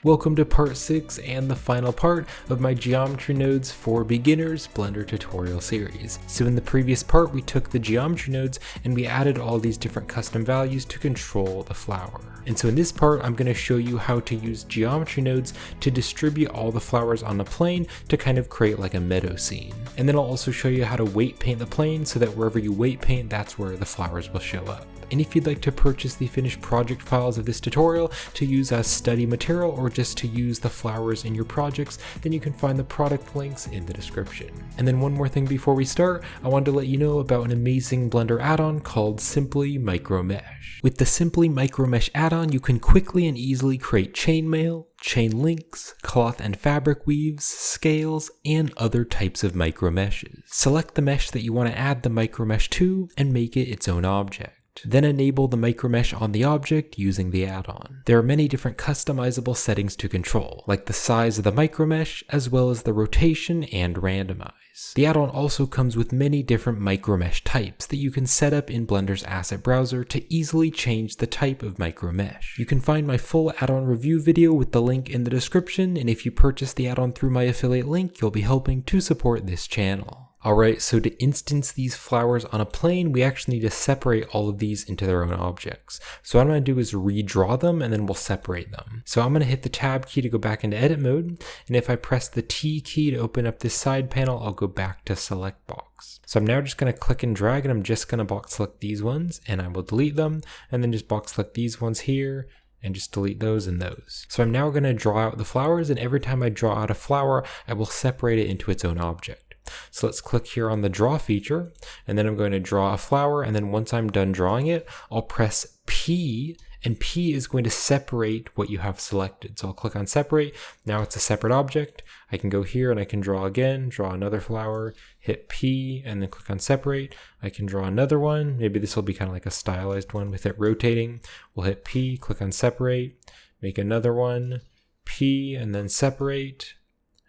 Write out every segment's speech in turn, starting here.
Welcome to part 6 and the final part of my Geometry Nodes for Beginners Blender tutorial series. So in the previous part we took the geometry nodes and we added all these different custom values to control the flower. And so in this part I'm going to show you how to use geometry nodes to distribute all the flowers on the plane to kind of create like a meadow scene. And then I'll also show you how to weight paint the plane so that wherever you weight paint, that's where the flowers will show up. And if you'd like to purchase the finished project files of this tutorial to use as study material or just to use the flowers in your projects, then you can find the product links in the description. And then one more thing before we start, I wanted to let you know about an amazing Blender add-on called Simply Micromesh. With the Simply Micromesh add-on, you can quickly and easily create chainmail, chain links, cloth and fabric weaves, scales, and other types of micromeshes. Select the mesh that you want to add the micromesh to and make it its own object. Then enable the micromesh on the object using the add-on. There are many different customizable settings to control, like the size of the micromesh, as well as the rotation and randomize. The add-on also comes with many different micromesh types that you can set up in Blender's asset browser to easily change the type of micromesh. You can find my full add-on review video with the link in the description, and if you purchase the add-on through my affiliate link, you'll be helping to support this channel. Alright, so to instance these flowers on a plane, we actually need to separate all of these into their own objects. So what I'm going to do is redraw them and then we'll separate them. So I'm going to hit the tab key to go back into edit mode, and if I press the T key to open up this side panel, I'll go back to select box. So I'm now just going to click and drag, and I'm just going to box select these ones, and I will delete them, and then just box select these ones here, and just delete those and those. So I'm now going to draw out the flowers, and every time I draw out a flower, I will separate it into its own object. So let's click here on the draw feature, and then I'm going to draw a flower, and then once I'm done drawing it, I'll press P, and P is going to separate what you have selected. So I'll click on separate. Now it's a separate object. I can go here and I can draw again, draw another flower, hit P, and then click on separate. I can draw another one. Maybe this will be kind of like a stylized one with it rotating. We'll hit P, click on separate, make another one, P, and then separate,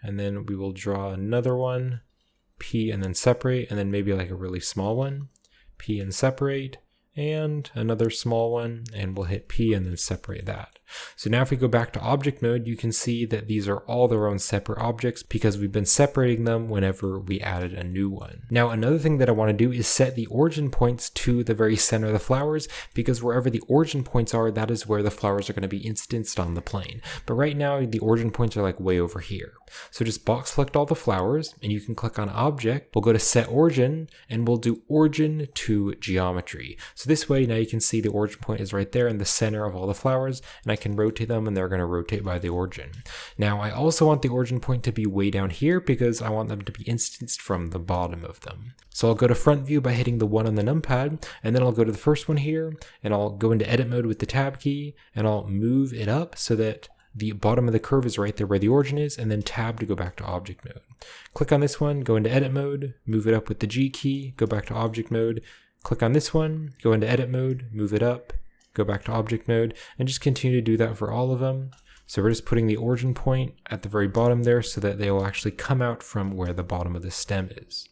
and then we will draw another one, P and then separate, and then maybe like a really small one, P and separate, and another small one, and we'll hit P and then separate that. So now if we go back to object mode, you can see that these are all their own separate objects because we've been separating them whenever we added a new one. Now another thing that I want to do is set the origin points to the very center of the flowers, because wherever the origin points are, that is where the flowers are going to be instanced on the plane. But right now the origin points are like way over here. So just box select all the flowers, and you can click on object, we'll go to set origin, and we'll do origin to geometry. So this way now you can see the origin point is right there in the center of all the flowers, and I can rotate them and they're going to rotate by the origin. Now I also want the origin point to be way down here because I want them to be instanced from the bottom of them. So I'll go to front view by hitting the 1 on the numpad, and then I'll go to the first one here, and I'll go into edit mode with the tab key, and I'll move it up so that the bottom of the curve is right there where the origin is, and then tab to go back to object mode. Click on this one, go into edit mode, move it up with the G key, go back to object mode, click on this one, go into edit mode, move it up, go back to object mode, and just continue to do that for all of them. So we're just putting the origin point at the very bottom there so that they will actually come out from where the bottom of the stem is.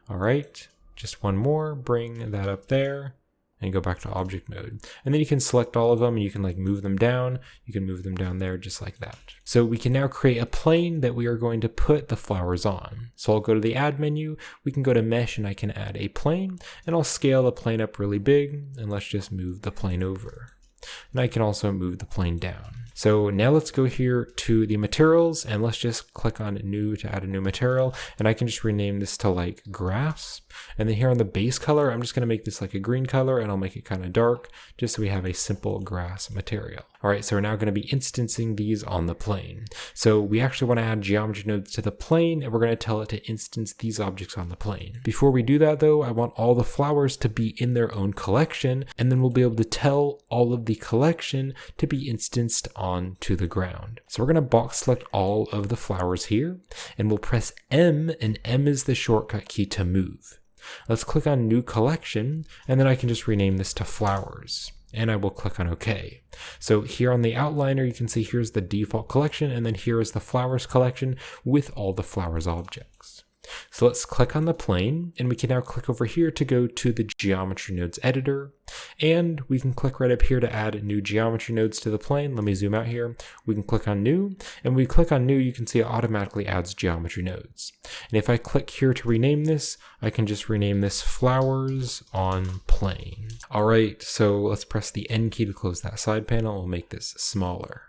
All right, just one more, bring that up there, and go back to object mode. And then you can select all of them and you can like move them down. You can move them down there just like that. So we can now create a plane that we are going to put the flowers on. So I'll go to the add menu, we can go to mesh, and I can add a plane, and I'll scale the plane up really big, and let's just move the plane over. And I can also move the plane down. So now let's go here to the materials, and let's just click on new to add a new material, and I can just rename this to like grass. And then here on the base color, I'm just going to make this like a green color, and I'll make it kind of dark just so we have a simple grass material. All right, so we're now going to be instancing these on the plane. So we actually want to add geometry nodes to the plane, and we're going to tell it to instance these objects on the plane. Before we do that though, I want all the flowers to be in their own collection, and then we'll be able to tell all of the collection to be instanced on to the ground. So we're going to box select all of the flowers here, and we'll press M, and M is the shortcut key to move. Let's click on new collection, and then I can just rename this to flowers, and I will click on OK. So here on the outliner, you can see here's the default collection, and then here is the flowers collection with all the flowers objects. So let's click on the plane, and we can now click over here to go to the Geometry Nodes editor, and we can click right up here to add new geometry nodes to the plane. Let me zoom out here. We can click on new, and when we click on new, you can see it automatically adds geometry nodes. And if I click here to rename this, I can just rename this flowers on plane. All right, so let's press the N key to close that side panel. We'll make this smaller.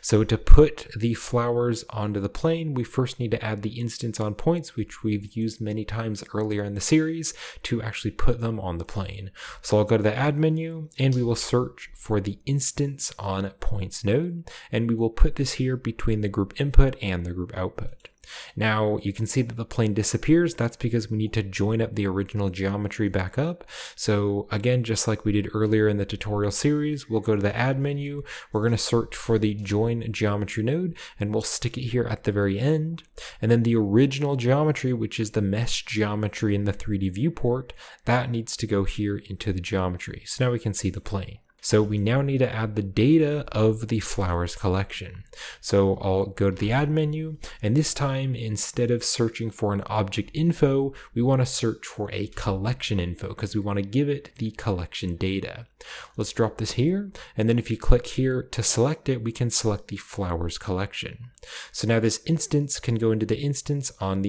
So to put the flowers onto the plane, we first need to add the instance on points, which we've used many times earlier in the series to actually put them on the plane. So I'll go to the add menu, and we will search for the instance on points node, and we will put this here between the group input and the group output. Now you can see that the plane disappears. That's because we need to join up the original geometry back up. So again, just like we did earlier in the tutorial series, we'll go to the add menu. We're going to search for the join geometry node, and we'll stick it here at the very end. And then the original geometry, which is the mesh geometry in the 3D viewport, that needs to go here into the geometry. So now we can see the plane. So we now need to add the data of the flowers collection. So I'll go to the add menu, and this time, instead of searching for an object info, we want to search for a collection info because we want to give it the collection data. Let's drop this here, and then if you click here to select it, we can select the flowers collection. So now this instance can go into the instance on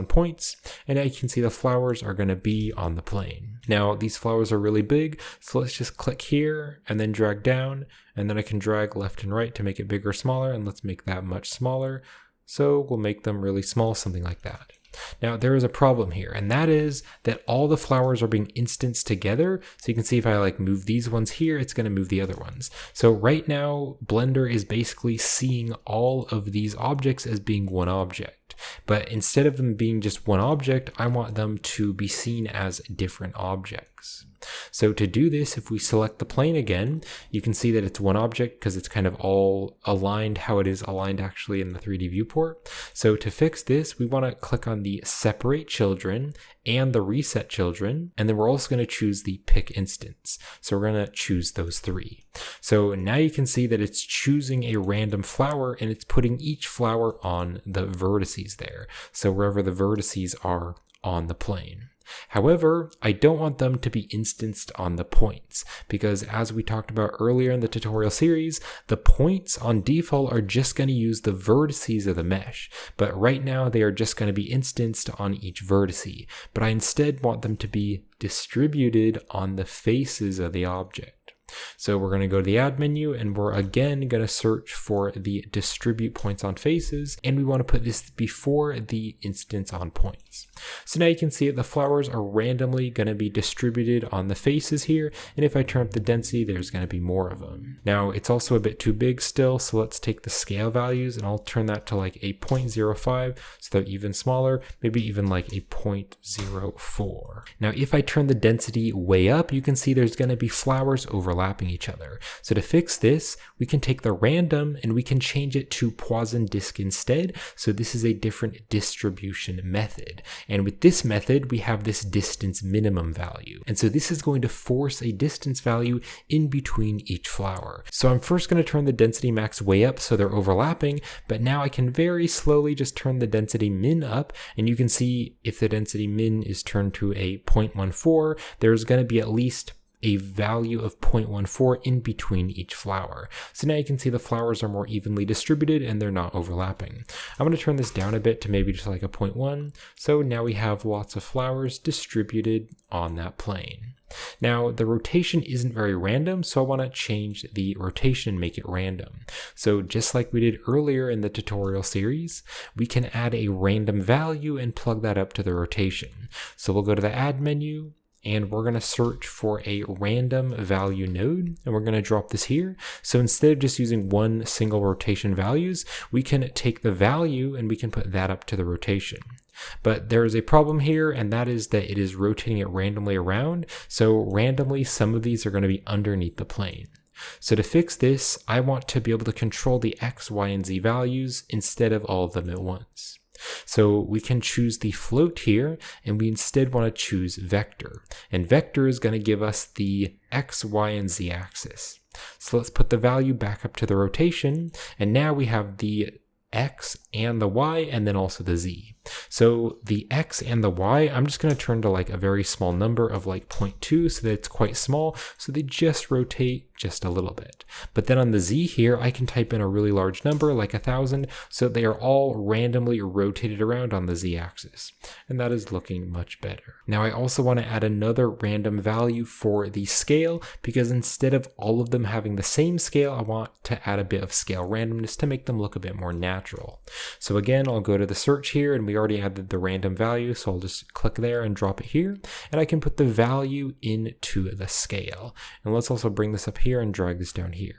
points, and now you can see the flowers are going to be on the plane. Now these flowers are really big, so let's just click here and then drag down, and then I can drag left and right to make it bigger or smaller, and let's make that much smaller. So we'll make them really small, something like that. Now there is a problem here, and that is that all the flowers are being instanced together. So you can see if I move these ones here, it's going to move the other ones. So right now Blender is basically seeing all of these objects as being one object. But instead of them being just one object, I want them to be seen as different objects. So to do this, if we select the plane again, you can see that it's one object because it's kind of all aligned how it is aligned actually in the 3D viewport. So to fix this, we want to click on the separate children and the reset children, and then we're also going to choose the pick instance. So we're going to choose those three. So now you can see that it's choosing a random flower, and it's putting each flower on the vertices there. So wherever the vertices are on the plane. However, I don't want them to be instanced on the points, because as we talked about earlier in the tutorial series, the points on default are just going to use the vertices of the mesh, but right now they are just going to be instanced on each vertice, but I instead want them to be distributed on the faces of the object. So we're going to go to the add menu, and we're again going to search for the distribute points on faces, and we want to put this before the instance on points. So now you can see that the flowers are randomly going to be distributed on the faces here, and if I turn up the density, there's going to be more of them. Now it's also a bit too big still, so let's take the scale values, and I'll turn that to like a 0.05, so they're even smaller, maybe even like a 0.04. Now if I turn the density way up, you can see there's going to be flowers overlapping each other. So to fix this, we can take the random and we can change it to Poisson disk instead. So this is a different distribution method. And with this method, we have this distance minimum value. And so this is going to force a distance value in between each flower. So I'm first going to turn the density max way up so they're overlapping, but now I can very slowly just turn the density min up, and you can see if the density min is turned to a 0.14, there's going to be at least a value of 0.14 in between each flower. So now you can see the flowers are more evenly distributed and they're not overlapping. I'm going to turn this down a bit to maybe just like a 0.1. So now we have lots of flowers distributed on that plane. Now the rotation isn't very random, so I want to change the rotation and make it random. So just like we did earlier in the tutorial series, we can add a random value and plug that up to the rotation. So we'll go to the add menu, and we're going to search for a random value node, and we're going to drop this here. So instead of just using one single rotation values, we can take the value and we can put that up to the rotation. But there is a problem here, and that is that it is rotating it randomly around. So randomly, some of these are going to be underneath the plane. So to fix this, I want to be able to control the X, Y, and Z values instead of all of them at once. So we can choose the float here, and we instead want to choose vector. And vector is going to give us the X, Y, and Z axis. So let's put the value back up to the rotation, and now we have the X and the Y, and then also the Z. So the X and the Y, I'm just going to turn to like a very small number of like 0.2 so that it's quite small, so they just rotate just a little bit. But then on the Z here, I can type in a really large number like 1,000, so they are all randomly rotated around on the Z axis. And that is looking much better. Now I also want to add another random value for the scale, because instead of all of them having the same scale, I want to add a bit of scale randomness to make them look a bit more natural. So again, I'll go to the search here, and we already added the random value, so I'll just click there and drop it here, and I can put the value into the scale. And let's also bring this up here and drag this down here.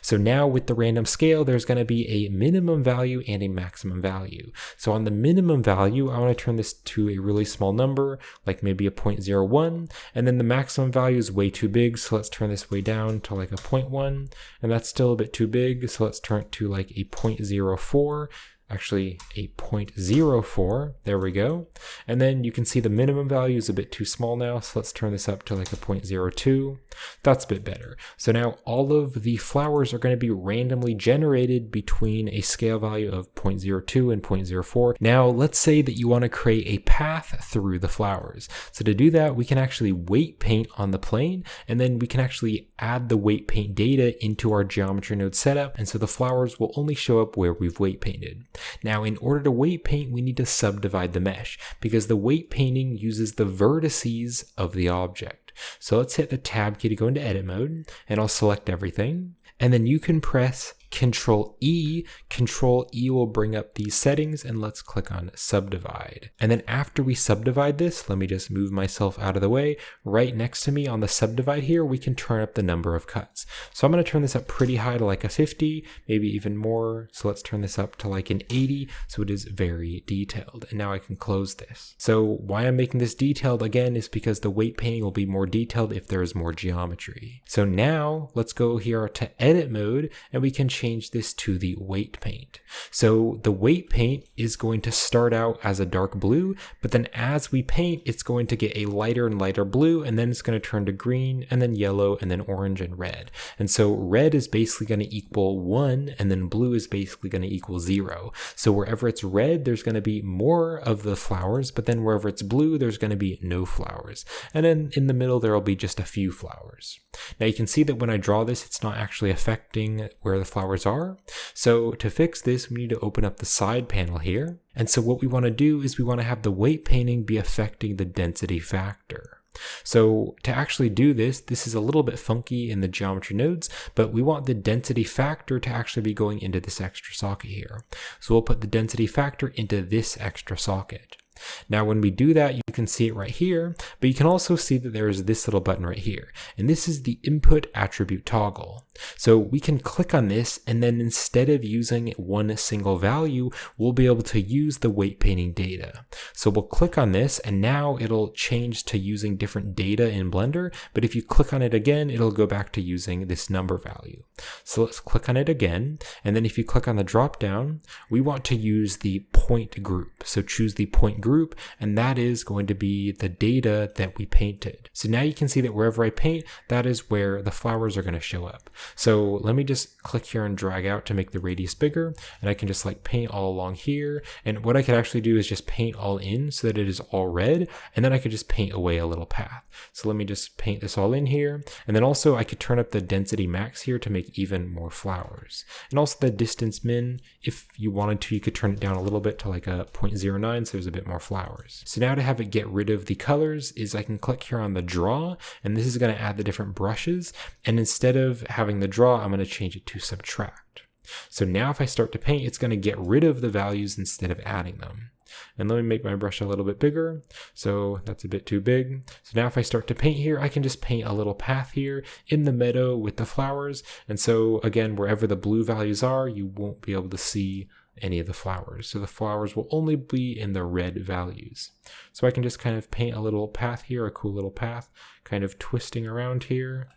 So now with the random scale, there's going to be a minimum value and a maximum value. So on the minimum value, I want to turn this to a really small number, like maybe a 0.01, and then the maximum value is way too big, so let's turn this way down to like a 0.1, and that's still a bit too big, so let's turn it to like a 0.04, actually a 0.04, there we go. And then you can see the minimum value is a bit too small now, so let's turn this up to like a 0.02. That's a bit better. So now all of the flowers are going to be randomly generated between a scale value of 0.02 and 0.04. Now let's say that you want to create a path through the flowers. So to do that, we can actually weight paint on the plane, and then we can actually add the weight paint data into our geometry node setup, and so the flowers will only show up where we've weight painted. Now, in order to weight paint, we need to subdivide the mesh, because the weight painting uses the vertices of the object. So let's hit the tab key to go into edit mode, and I'll select everything. And then you can press Control E. Control E will bring up these settings, and let's click on subdivide. And then after we subdivide this, let me just move myself out of the way. Right next to me on the subdivide here, we can turn up the number of cuts. So I'm going to turn this up pretty high to like a 50, maybe even more. So let's turn this up to like an 80, so it is very detailed. And now I can close this. So why I'm making this detailed again is because the weight painting will be more detailed if there is more geometry. So now let's go here to edit mode, and we can change this to the weight paint. So the weight paint is going to start out as a dark blue, but then as we paint, it's going to get a lighter and lighter blue, and then it's going to turn to green, and then yellow, and then orange and red. And so red is basically going to equal 1, and then blue is basically going to equal 0. So wherever it's red, there's going to be more of the flowers, but then wherever it's blue, there's going to be no flowers. And then in the middle, there will be just a few flowers. Now you can see that when I draw this, it's not actually affecting where the flowers are. So to fix this, we need to open up the side panel here. And so what we want to do is we want to have the weight painting be affecting the density factor. So to actually do this, this is a little bit funky in the geometry nodes, but we want the density factor to actually be going into this extra socket here. So we'll put the density factor into this extra socket. Now when we do that, you can see it right here, but you can also see that there is this little button right here, and this is the input attribute toggle. So we can click on this, and then instead of using one single value, we'll be able to use the weight painting data. So we'll click on this, and now it'll change to using different data in Blender, but if you click on it again, it'll go back to using this number value. So let's click on it again, and then if you click on the drop down, we want to use the point group. So choose the point group, and that is going to be the data that we painted. So now you can see that wherever I paint, that is where the flowers are going to show up. So let me just click here and drag out to make the radius bigger, and I can just like paint all along here. And what I could actually do is just paint all in so that it is all red, and then I could just paint away a little path. So let me just paint this all in here. And then also I could turn up the density max here to make even more flowers. And also the distance min, if you wanted to, you could turn it down a little bit to like a 0.09, so there's a bit more flowers. So now to have it get rid of the colors is I can click here on the draw, and this is going to add the different brushes. And instead of having the draw, I'm going to change it to subtract. So now if I start to paint, it's going to get rid of the values instead of adding them. And let me make my brush a little bit bigger. So that's a bit too big. So now if I start to paint here, I can just paint a little path here in the meadow with the flowers. And so again, wherever the blue values are, you won't be able to see any of the flowers. So the flowers will only be in the red values. So I can just kind of paint a little path here, a cool little path, kind of twisting around here.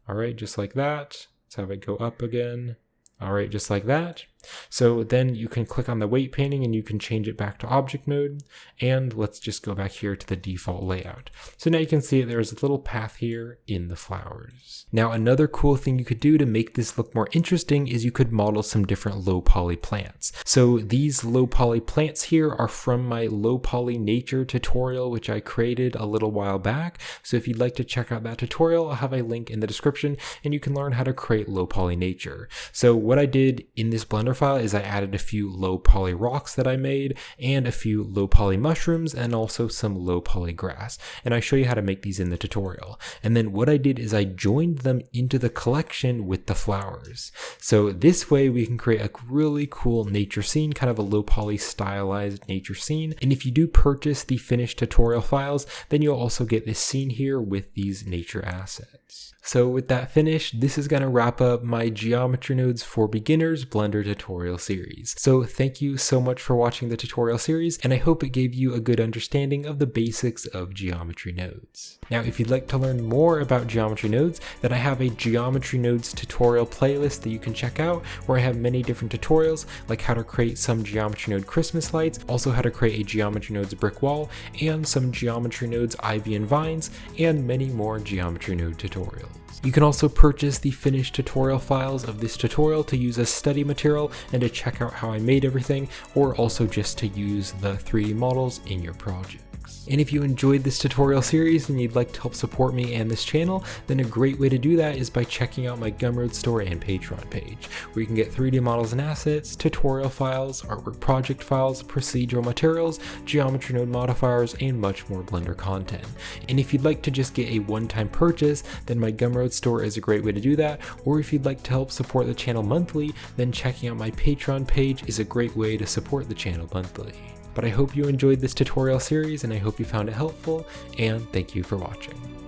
All right, just like that. Let's have it go up again. All right, just like that. So then you can click on the weight painting and you can change it back to object mode. And let's just go back here to the default layout. So now you can see there's a little path here in the flowers. Now another cool thing you could do to make this look more interesting is you could model some different low poly plants. So these low poly plants here are from my low poly nature tutorial, which I created a little while back. So if you'd like to check out that tutorial, I'll have a link in the description and you can learn how to create low poly nature. So what I did in this Blender file is I added a few low poly rocks that I made and a few low poly mushrooms and also some low poly grass. And I show you how to make these in the tutorial. And then what I did is I joined them into the collection with the flowers. So this way we can create a really cool nature scene, kind of a low poly stylized nature scene. And if you do purchase the finished tutorial files, then you'll also get this scene here with these nature assets. So with that finished, this is going to wrap up my Geometry Nodes for Beginners Blender tutorial series. So thank you so much for watching the tutorial series, and I hope it gave you a good understanding of the basics of Geometry Nodes. Now, if you'd like to learn more about Geometry Nodes, then I have a Geometry Nodes tutorial playlist that you can check out, where I have many different tutorials, like how to create some Geometry Node Christmas lights, also how to create a Geometry Nodes brick wall, and some Geometry Nodes ivy and vines, and many more Geometry Node tutorials. You can also purchase the finished tutorial files of this tutorial to use as study material and to check out how I made everything, or also just to use the 3D models in your project. And if you enjoyed this tutorial series and you'd like to help support me and this channel, then a great way to do that is by checking out my Gumroad store and Patreon page, where you can get 3D models and assets, tutorial files, artwork project files, procedural materials, geometry node modifiers, and much more Blender content. And if you'd like to just get a one-time purchase, then my Gumroad store is a great way to do that, or if you'd like to help support the channel monthly, then checking out my Patreon page is a great way to support the channel monthly. But I hope you enjoyed this tutorial series and I hope you found it helpful, and thank you for watching.